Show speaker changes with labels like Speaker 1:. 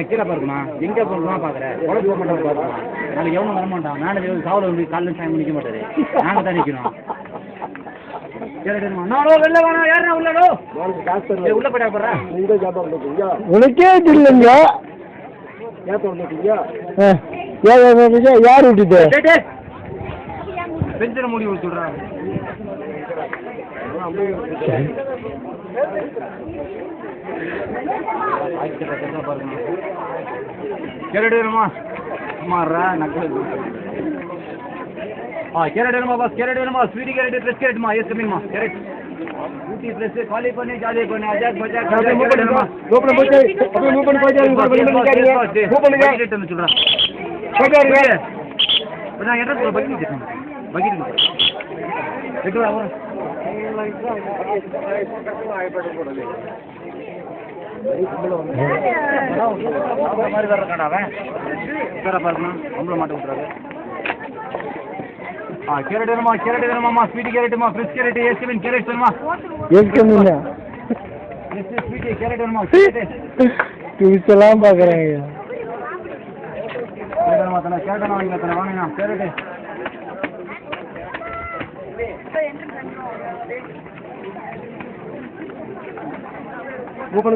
Speaker 1: கீழே பாருக்குமா எங்கே போகிறதுனா பார்க்குறேன் உடம்பு போக மாட்டேன் பார்க்கலாம் நாளைக்கு எவனும் வரமாட்டான் மேனேஜர் சாவில் வந்து காலையில் டைம் நிற்க மாட்டாரு நாங்கள் தான் நிற்கணும் வெளில வேணாம் யாருன்னா உள்ளடோ உள்ள போய்டா போகிறேன்
Speaker 2: உனக்கே இல்லைங்க யார் விட்டுட்டு
Speaker 1: பென்ஷனை மூடி சொல்கிறாங்க கேரட் வேணுமா மாறா நக்கல் கேரட் வேணுமா பாஸ் கேரட் வேணுமா ஸ்வீட்டி கேரட் ஃப்ரெஷ் கேரட்மா எஸ் கம்மிங்மா கேரட் ஊட்டி ஃப்ரெஷ் காலி பண்ணி ஜாலி பண்ணி அஜாக் பஜாக் வேணுமா
Speaker 2: ஓபன் போய் அப்படியே மூவ் பண்ணி
Speaker 1: சொல்கிறேன் நான் என்ன சொல்ல பக்கெட் எட்டு வரும் மாதிரி வேற இருக்காண்டா அவன் பேர பாருங்கண்ணா நம்மள மாட்ட விட்டுறாரு கேரட் வேணுமா ஸ்வீட் கேரட்டுமா ஃப்ரெஷ் கேரட் ஏஸ்கமின் கேரட் வேணுமா ஸ்வீட் கேரட் வேணுமா
Speaker 2: டிவிஸ்லாம் பார்க்குறேங்க
Speaker 1: கேரட் வாங்கினா கேரட்